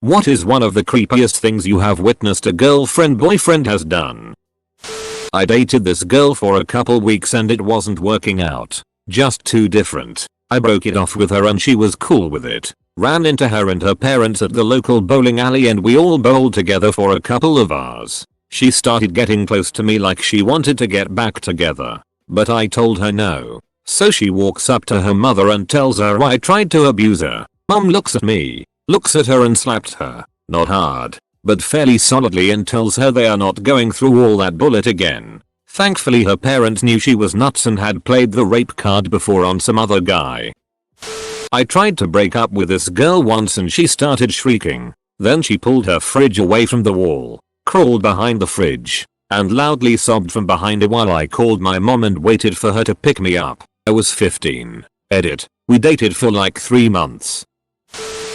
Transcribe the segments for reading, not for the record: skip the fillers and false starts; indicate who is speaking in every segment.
Speaker 1: What is one of the creepiest things you have witnessed a girlfriend-boyfriend has done? I dated this girl for a couple weeks and it wasn't working out. Just too different. I broke it off with her and she was cool with it. Ran into her and her parents at the local bowling alley and we all bowled together for a couple of hours. She started getting close to me like she wanted to get back together. But I told her no. So she walks up to her mother and tells her I tried to abuse her. Mom looks at me, looks at her and slapped her. Not hard, but fairly solidly, and tells her they are not going through all that bullet again. Thankfully her parents knew she was nuts and had played the rape card before on some other guy. I tried to break up with this girl once and she started shrieking. Then she pulled her fridge away from the wall, crawled behind the fridge, and loudly sobbed from behind it while I called my mom and waited for her to pick me up. I was 15. Edit. We dated for like 3 months.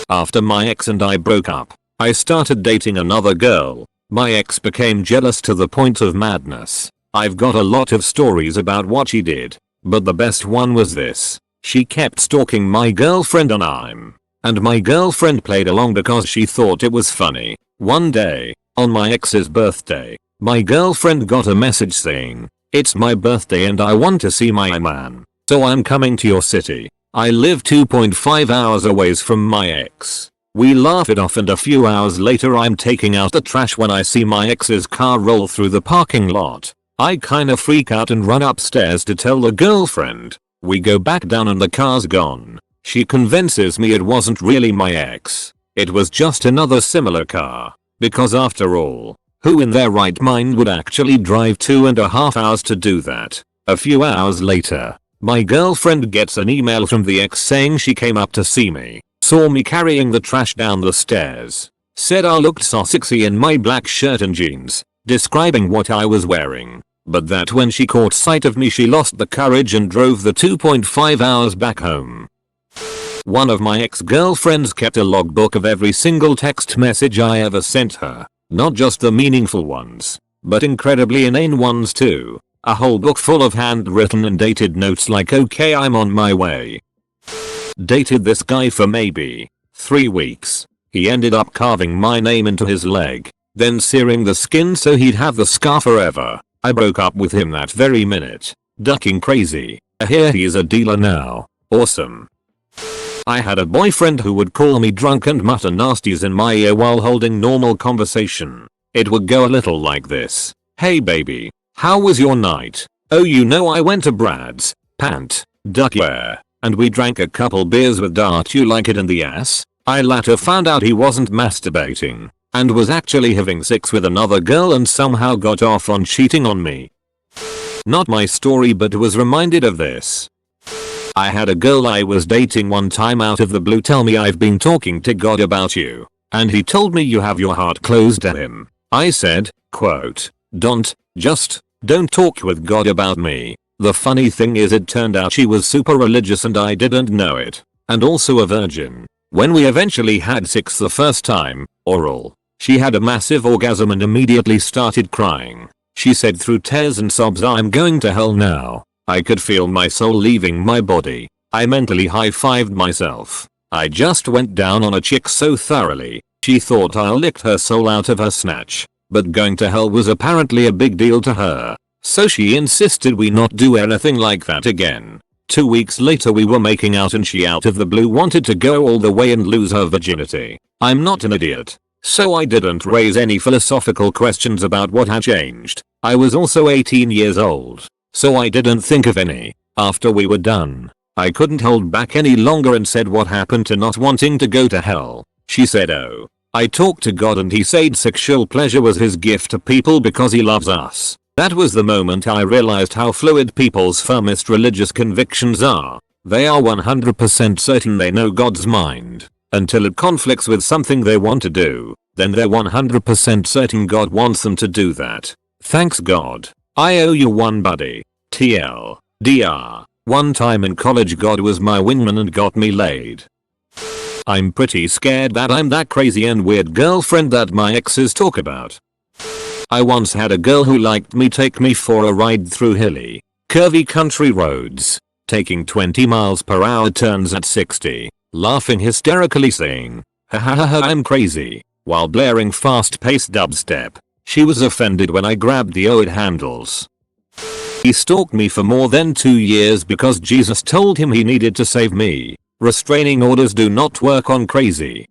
Speaker 1: After my ex and I broke up, I started dating another girl. My ex became jealous to the point of madness. I've got a lot of stories about what she did, but the best one was this. She kept stalking my girlfriend and my girlfriend played along because she thought it was funny. One day, on my ex's birthday, my girlfriend got a message saying, "It's my birthday and I want to see my man, so I'm coming to your city." I live 2.5 hours away from my ex. We laugh it off and a few hours later I'm taking out the trash when I see my ex's car roll through the parking lot. I kinda freak out and run upstairs to tell the girlfriend. We go back down and the car's gone. She convinces me it wasn't really my ex. It was just another similar car. Because after all, who in their right mind would actually drive 2.5 hours to do that? A few hours later, my girlfriend gets an email from the ex saying she came up to see me, saw me carrying the trash down the stairs, said I looked so sexy in my black shirt and jeans, describing what I was wearing, but that when she caught sight of me she lost the courage and drove the 2.5 hours back home. One of my ex-girlfriends kept a logbook of every single text message I ever sent her, not just the meaningful ones, but incredibly inane ones too. A whole book full of handwritten and dated notes like "Okay, I'm on my way." Dated this guy for maybe 3 weeks. He ended up carving my name into his leg, then searing the skin so he'd have the scar forever. I broke up with him that very minute. Ducking crazy. Here he is a dealer now. Awesome. I had a boyfriend who would call me drunk and mutter nasties in my ear while holding normal conversation. It would go a little like this. "Hey baby, how was your night? Oh, you know I went to Brad's, pant, duckware, and we drank a couple beers with Dart. You like it in the ass?" I later found out he wasn't masturbating, and was actually having sex with another girl and somehow got off on cheating on me. Not my story, but was reminded of this. I had a girl I was dating one time out of the blue tell me I've been talking to God about you, and he told me you have your heart closed to him. I said, quote, don't talk with God about me." The funny thing is it turned out she was super religious and I didn't know it, and also a virgin. When we eventually had sex the first time, oral, she had a massive orgasm and immediately started crying. She said through tears and sobs, "I'm going to hell now." I could feel my soul leaving my body. I mentally high-fived myself. I just went down on a chick so thoroughly, she thought I licked her soul out of her snatch. But going to hell was apparently a big deal to her, so she insisted we not do anything like that again. 2 weeks later we were making out and she out of the blue wanted to go all the way and lose her virginity. I'm not an idiot, so I didn't raise any philosophical questions about what had changed. I was also 18 years old, so I didn't think of any. After we were done, I couldn't hold back any longer and said what happened to not wanting to go to hell. She said, "Oh, I talked to God and he said sexual pleasure was his gift to people because he loves us." That was the moment I realized how fluid people's firmest religious convictions are. They are 100% certain they know God's mind, until it conflicts with something they want to do. Then they're 100% certain God wants them to do that. Thanks God. I owe you one, buddy. TLDR. One time in college God was my wingman and got me laid. I'm pretty scared that I'm that crazy and weird girlfriend that my exes talk about. I once had a girl who liked me take me for a ride through hilly, curvy country roads, taking 20 miles per hour turns at 60, laughing hysterically saying, Hahaha, I'm crazy, while blaring fast-paced dubstep. She was offended when I grabbed the OID handles. He stalked me for more than 2 years because Jesus told him he needed to save me. Restraining orders do not work on crazy.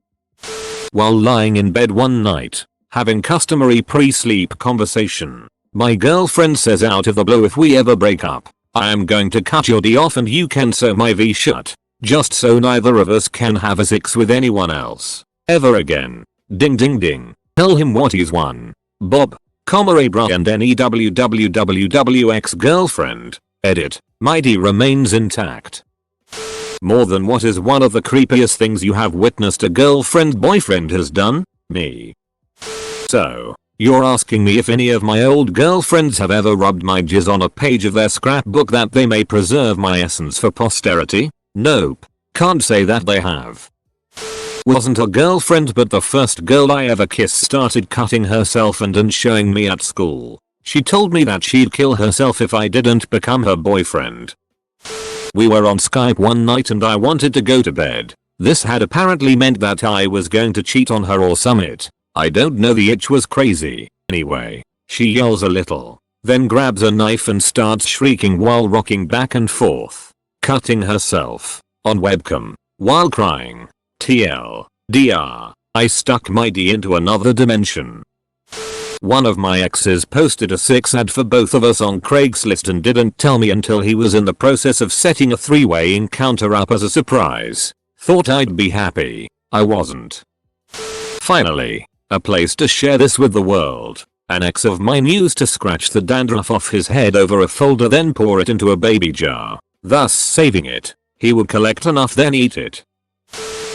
Speaker 1: While lying in bed one night, having customary pre-sleep conversation, my girlfriend says out of the blue, if we ever break up, I am going to cut your D off and you can sew my V shut, just so neither of us can have a sex with anyone else ever again. Ding ding ding. Tell him what he's won. Bob, Abra and NEWWWW ex-girlfriend. Edit. My D remains intact. More than what is one of the creepiest things you have witnessed a girlfriend boyfriend has done? Me. So, you're asking me if any of my old girlfriends have ever rubbed my jizz on a page of their scrapbook that they may preserve my essence for posterity? Nope. Can't say that they have. Wasn't a girlfriend, but the first girl I ever kissed started cutting herself and showing me at school. She told me that she'd kill herself if I didn't become her boyfriend. We were on Skype one night and I wanted to go to bed. This had apparently meant that I was going to cheat on her or summit. I don't know, the itch was crazy. Anyway, she yells a little, then grabs a knife and starts shrieking while rocking back and forth, cutting herself on webcam while crying. TLDR, I stuck my D into another dimension. One of my exes posted a sex ad for both of us on Craigslist and didn't tell me until he was in the process of setting a 3-way encounter up as a surprise. Thought I'd be happy. I wasn't. Finally, a place to share this with the world. An ex of mine used to scratch the dandruff off his head over a folder, then pour it into a baby jar, thus saving it. He would collect enough then eat it.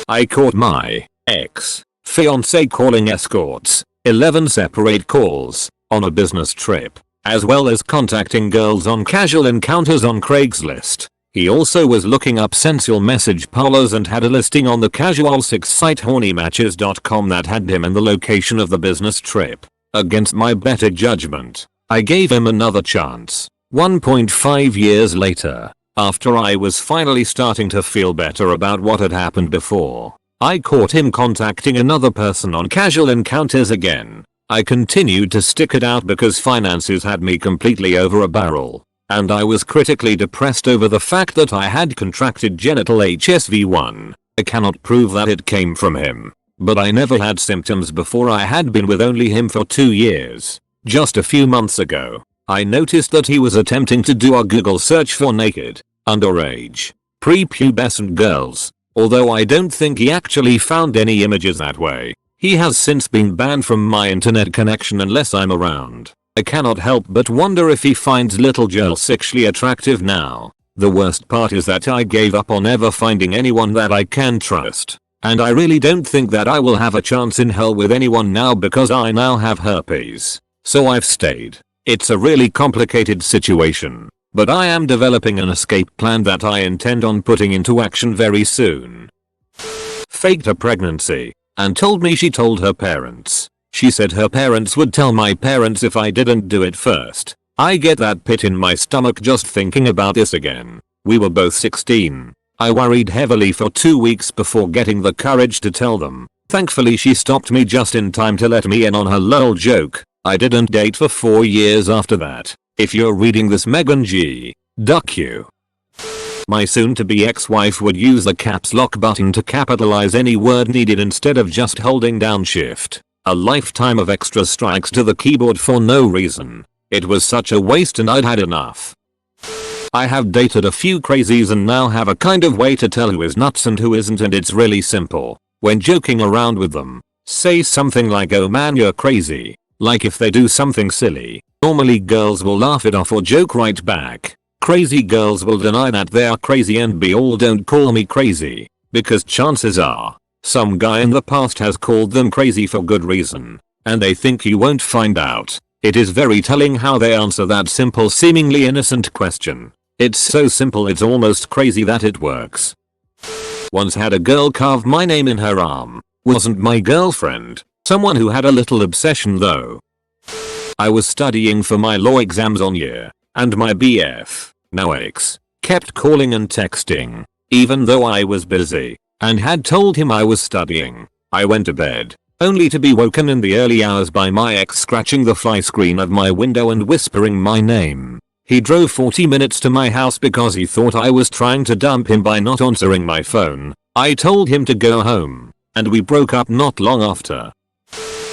Speaker 1: I caught my ex-fiance calling escorts, 11 separate calls, on a business trip, as well as contacting girls on casual encounters on Craigslist. He also was looking up sensual message parlors and had a listing on the casual sex site hornymatches.com that had him and the location of the business trip. Against my better judgment, I gave him another chance. 1.5 years later, after I was finally starting to feel better about what had happened before, I caught him contacting another person on casual encounters again. I continued to stick it out because finances had me completely over a barrel, and I was critically depressed over the fact that I had contracted genital HSV-1. I cannot prove that it came from him, but I never had symptoms before. I had been with only him for 2 years. Just a few months ago, I noticed that he was attempting to do a Google search for naked, underage, prepubescent girls, although I don't think he actually found any images that way. He has since been banned from my internet connection unless I'm around. I cannot help but wonder if he finds little girls sexually attractive now. The worst part is that I gave up on ever finding anyone that I can trust, and I really don't think that I will have a chance in hell with anyone now because I now have herpes. So I've stayed. It's a really complicated situation, but I am developing an escape plan that I intend on putting into action very soon. Faked a pregnancy and told me she told her parents. She said her parents would tell my parents if I didn't do it first. I get that pit in my stomach just thinking about this again. We were both 16. I worried heavily for 2 weeks before getting the courage to tell them. Thankfully she stopped me just in time to let me in on her lol joke. I didn't date for 4 years after that. If you're reading this, Megan G, duck you. My soon-to-be ex-wife would use the caps lock button to capitalize any word needed instead of just holding down shift. A lifetime of extra strikes to the keyboard for no reason. It was such a waste and I'd had enough. I have dated a few crazies and now have a kind of way to tell who is nuts and who isn't, and it's really simple. When joking around with them, say something like, "Oh man, you're crazy." Like if they do something silly, normally girls will laugh it off or joke right back. Crazy girls will deny that they are crazy and be all, "Don't call me crazy," because chances are, some guy in the past has called them crazy for good reason, and they think you won't find out. It is very telling how they answer that simple, seemingly innocent question. It's so simple it's almost crazy that it works. Once had a girl carve my name in her arm. Wasn't my girlfriend. Someone who had a little obsession though. I was studying for my law exams on year, and my BF, now ex, kept calling and texting, even though I was busy, and had told him I was studying. I went to bed, only to be woken in the early hours by my ex scratching the fly screen of my window and whispering my name. He drove 40 minutes to my house because he thought I was trying to dump him by not answering my phone. I told him to go home, and we broke up not long after.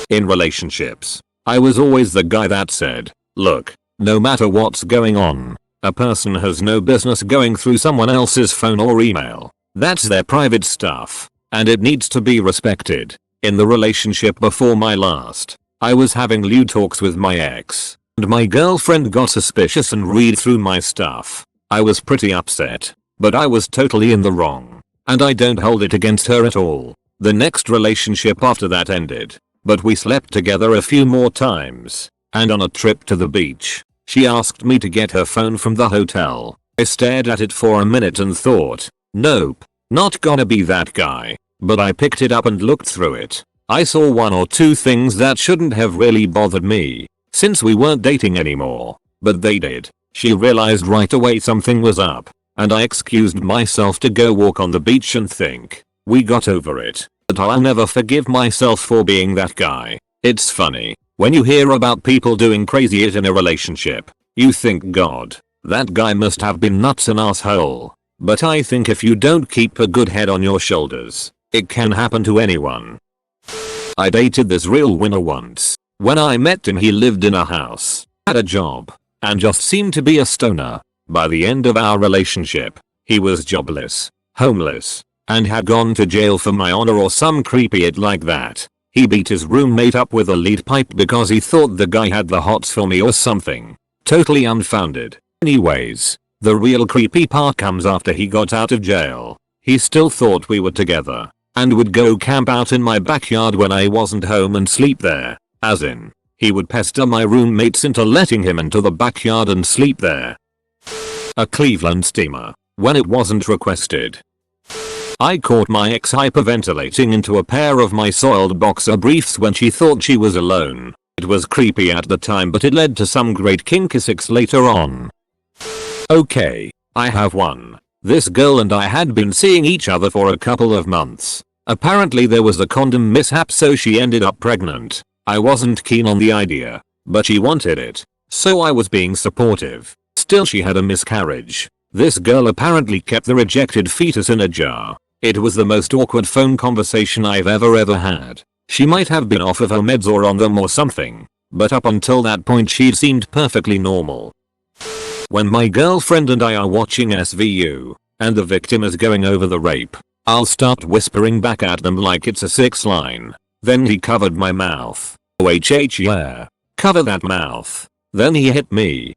Speaker 1: In relationships, I was always the guy that said, look, no matter what's going on, a person has no business going through someone else's phone or email. That's their private stuff, and it needs to be respected. In the relationship before my last, I was having lewd talks with my ex, and my girlfriend got suspicious and read through my stuff. I was pretty upset, but I was totally in the wrong, and I don't hold it against her at all. The next relationship after that ended, but we slept together a few more times, and on a trip to the beach, she asked me to get her phone from the hotel. I stared at it for a minute and thought, nope, not gonna be that guy. But I picked it up and looked through it. I saw one or two things that shouldn't have really bothered me, since we weren't dating anymore, but they did. She realized right away something was up, and I excused myself to go walk on the beach and think. We got over it, but I'll never forgive myself for being that guy. It's funny, when you hear about people doing crazy shit in a relationship, you think God, that guy must have been nuts and asshole. But I think if you don't keep a good head on your shoulders, it can happen to anyone. I dated this real winner once. When I met him he lived in a house, had a job, and just seemed to be a stoner. By the end of our relationship, he was jobless, homeless, and had gone to jail for my honor or some creepy shit like that. He beat his roommate up with a lead pipe because he thought the guy had the hots for me or something. Totally unfounded. Anyways, the real creepy part comes after he got out of jail. He still thought we were together, and would go camp out in my backyard when I wasn't home and sleep there. As in, he would pester my roommates into letting him into the backyard and sleep there. A Cleveland steamer, when it wasn't requested. I caught my ex hyperventilating into a pair of my soiled boxer briefs when she thought she was alone. It was creepy at the time, but it led to some great kinky sex later on. Okay, I have one. This girl and I had been seeing each other for a couple of months. Apparently there was a condom mishap, so she ended up pregnant. I wasn't keen on the idea, but she wanted it, so I was being supportive. Still, she had a miscarriage. This girl apparently kept the rejected fetus in a jar. It was the most awkward phone conversation I've ever had. She might have been off of her meds or on them or something, but up until that point she seemed perfectly normal. When my girlfriend and I are watching SVU, and the victim is going over the rape, I'll start whispering back at them like it's a 6-line. Then he covered my mouth. OHH yeah. Cover that mouth. Then he hit me.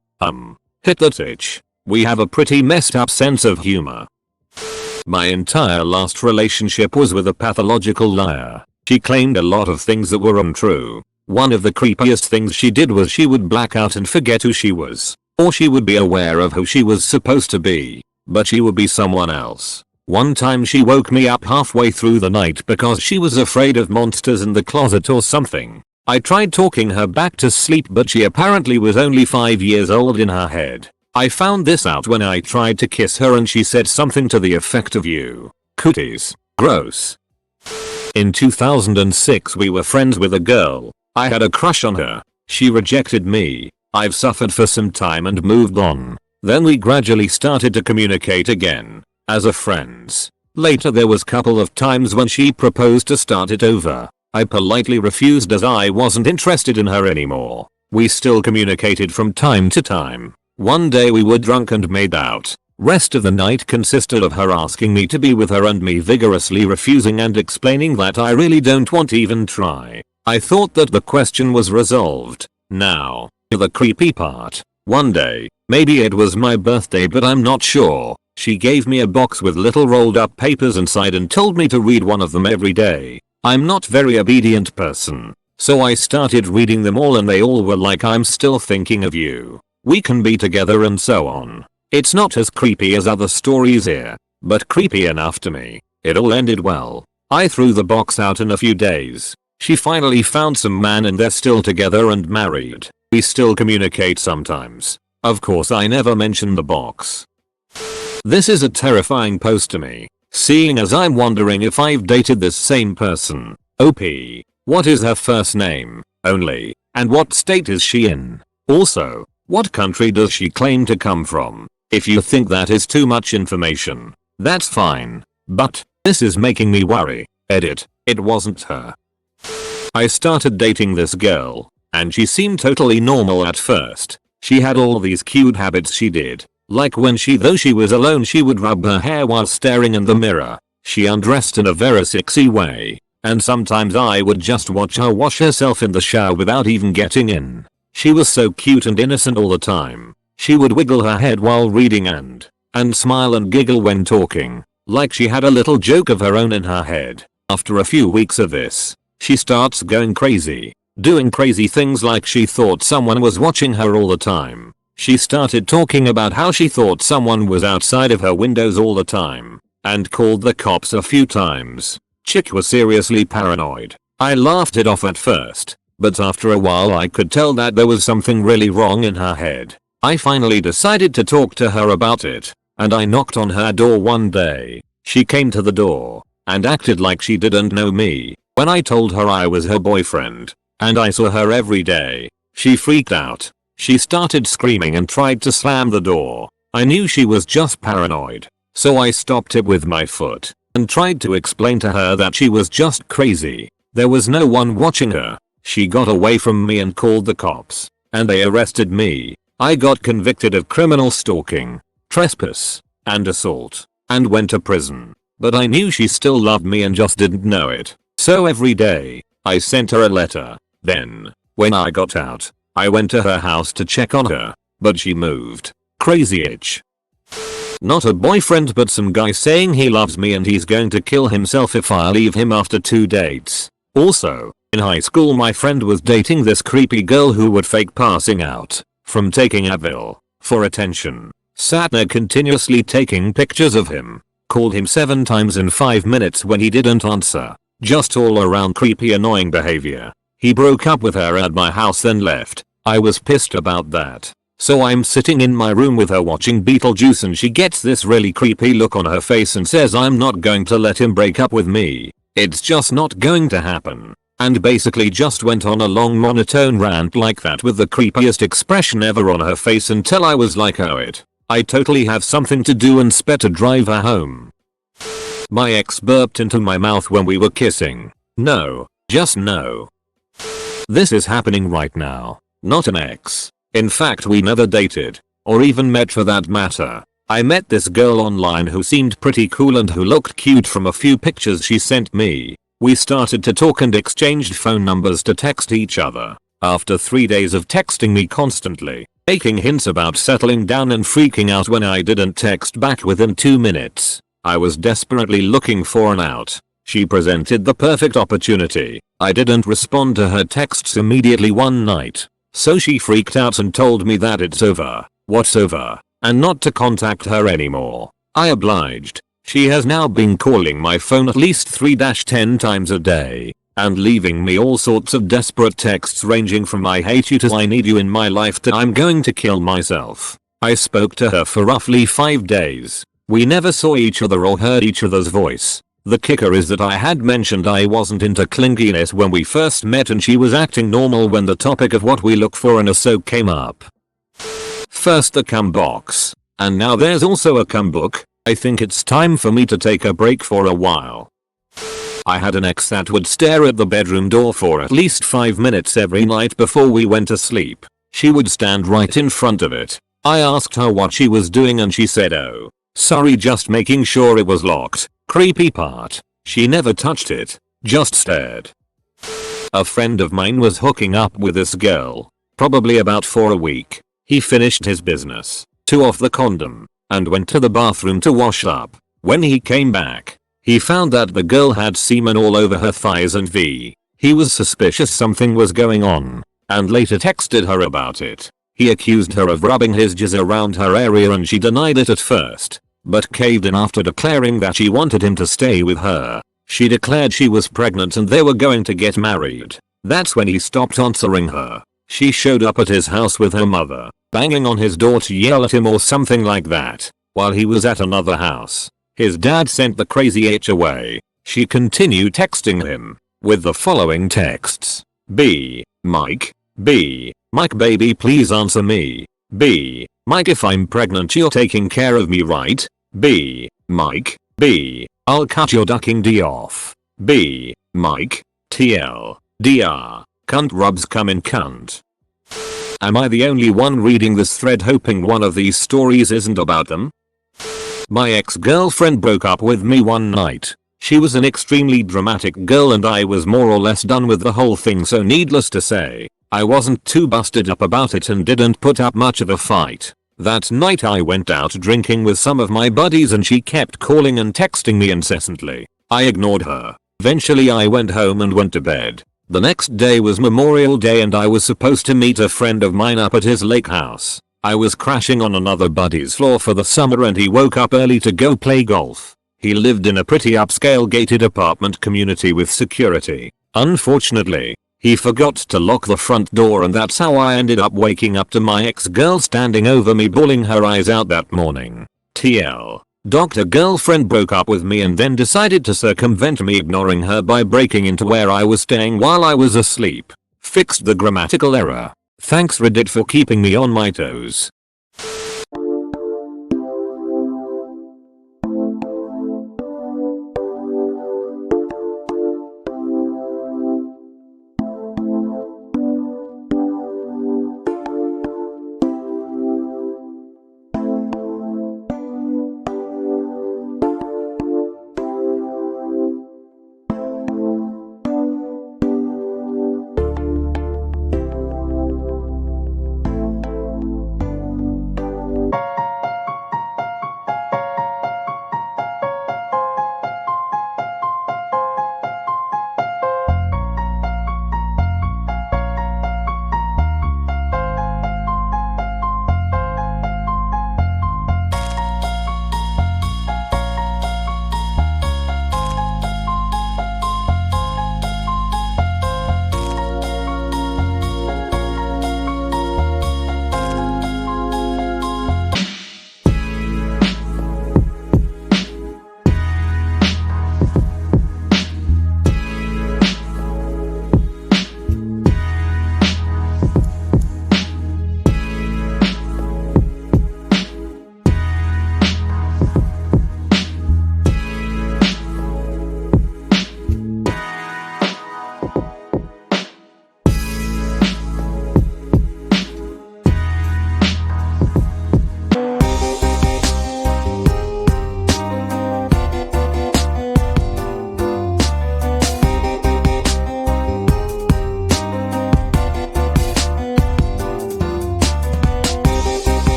Speaker 1: Hit the titch. We have a pretty messed up sense of humor. My entire last relationship was with a pathological liar. She claimed a lot of things that were untrue. One of the creepiest things she did was she would black out and forget who she was. Or she would be aware of who she was supposed to be, but she would be someone else. One time she woke me up halfway through the night because she was afraid of monsters in the closet or something. I tried talking her back to sleep, but she apparently was only 5 years old in her head. I found this out when I tried to kiss her and she said something to the effect of "you cooties, gross." In 2006 we were friends with a girl. I had a crush on her. She rejected me. I've suffered for some time and moved on. Then we gradually started to communicate again, as a friends. Later there was couple of times when she proposed to start it over. I politely refused as I wasn't interested in her anymore. We still communicated from time to time. One day we were drunk and made out. Rest of the night consisted of her asking me to be with her and me vigorously refusing and explaining that I really don't want to even try. I thought that the question was resolved. Now, the creepy part. One day, maybe it was my birthday but I'm not sure, she gave me a box with little rolled up papers inside and told me to read one of them every day. I'm not very obedient person, so I started reading them all and they all were like "I'm still thinking of you. We can be together" and so on. It's not as creepy as other stories here, but creepy enough to me. It all ended well. I threw the box out in a few days. She finally found some man and they're still together and married. We still communicate sometimes. Of course I never mention the box. This is a terrifying post to me, seeing as I'm wondering if I've dated this same person. OP. What is her first name? Only. And what state is she in? Also, what country does she claim to come from? If you think that is too much information, that's fine. But, this is making me worry. Edit. It wasn't her. I started dating this girl, and she seemed totally normal at first. She had all these cute habits she did. Like when though she was alone, she would rub her hair while staring in the mirror. She undressed in a very sexy way. And sometimes I would just watch her wash herself in the shower without even getting in. She was so cute and innocent all the time. She would wiggle her head while reading and smile and giggle when talking, like she had a little joke of her own in her head. After a few weeks of this, she starts going crazy, doing crazy things like she thought someone was watching her all the time. She started talking about how she thought someone was outside of her windows all the time, and called the cops a few times. Chick was seriously paranoid. I laughed it off at first, but after a while I could tell that there was something really wrong in her head. I finally decided to talk to her about it, and I knocked on her door one day. She came to the door, and acted like she didn't know me. When I told her I was her boyfriend, and I saw her every day, she freaked out. She started screaming and tried to slam the door. I knew she was just paranoid, so I stopped it with my foot and tried to explain to her that she was just crazy. There was no one watching her. She got away from me and called the cops, and they arrested me. I got convicted of criminal stalking, trespass, and assault, and went to prison. But I knew she still loved me and just didn't know it. So every day, I sent her a letter. Then, when I got out, I went to her house to check on her, but she moved. Crazy itch. Not a boyfriend, but some guy saying he loves me and he's going to kill himself if I leave him after 2 dates. Also, in high school my friend was dating this creepy girl who would fake passing out from taking Advil for attention. Sat there continuously taking pictures of him. Called him 7 times in 5 minutes when he didn't answer. Just all around creepy annoying behavior. He broke up with her at my house then left. I was pissed about that. So I'm sitting in my room with her watching Beetlejuice and she gets this really creepy look on her face and says I'm not going to let him break up with me. It's just not going to happen. And basically just went on a long monotone rant like that with the creepiest expression ever on her face until I was like, oh I totally have something to do and sped to drive her home. My ex burped into my mouth when we were kissing. No, just no. This is happening right now. Not an ex. In fact we never dated, or even met for that matter. I met this girl online who seemed pretty cool and who looked cute from a few pictures she sent me. We started to talk and exchanged phone numbers to text each other. After 3 days of texting me constantly, making hints about settling down and freaking out when I didn't text back within 2 minutes, I was desperately looking for an out. She presented the perfect opportunity. I didn't respond to her texts immediately one night. So she freaked out and told me that it's over. What's over? And not to contact her anymore. I obliged. She has now been calling my phone at least 3-10 times a day, and leaving me all sorts of desperate texts ranging from I hate you to I need you in my life to I'm going to kill myself. I spoke to her for roughly 5 days. We never saw each other or heard each other's voice. The kicker is that I had mentioned I wasn't into clinginess when we first met and she was acting normal when the topic of what we look for in a soap came up. First the cum box, and now there's also a cum book. I think it's time for me to take a break for a while. I had an ex that would stare at the bedroom door for at least 5 minutes every night before we went to sleep. She would stand right in front of it. I asked her what she was doing and she said, oh, sorry, just making sure it was locked. Creepy part. She never touched it, just stared. A friend of mine was hooking up with this girl, probably about for a week. He finished his business, took off the condom, and went to the bathroom to wash up. When he came back, he found that the girl had semen all over her thighs and He was suspicious something was going on, and later texted her about it. He accused her of rubbing his jizz around her area and she denied it at first, but caved in after declaring that she wanted him to stay with her. She declared she was pregnant and they were going to get married. That's when he stopped answering her. She showed up at his house with her mother, banging on his door to yell at him or something like that, while he was at another house. His dad sent the crazy H away. She continued texting him. with the following texts. B. Mike. B. Mike baby please answer me. B. Mike if I'm pregnant you're taking care of me right? B. Mike. B. I'll cut your ducking D off. B. Mike. TL. DR. Cunt rubs come in cunt. Am I the only one reading this thread hoping one of these stories isn't about them? My ex-girlfriend broke up with me one night. She was an extremely dramatic girl and I was more or less done with the whole thing, so needless to say, I wasn't too busted up about it and didn't put up much of a fight. That night I went out drinking with some of my buddies and she kept calling and texting me incessantly. I ignored her. Eventually I went home and went to bed. The next day was Memorial Day and I was supposed to meet a friend of mine up at his lake house. I was crashing on another buddy's floor for the summer and he woke up early to go play golf. He lived in a pretty upscale gated apartment community with security. Unfortunately, he forgot to lock the front door and that's how I ended up waking up to my ex-girl standing over me bawling her eyes out that morning. TL. Dr. Girlfriend broke up with me and then decided to circumvent me ignoring her by breaking into where I was staying while I was asleep. Fixed the grammatical error. Thanks Reddit for keeping me on my toes.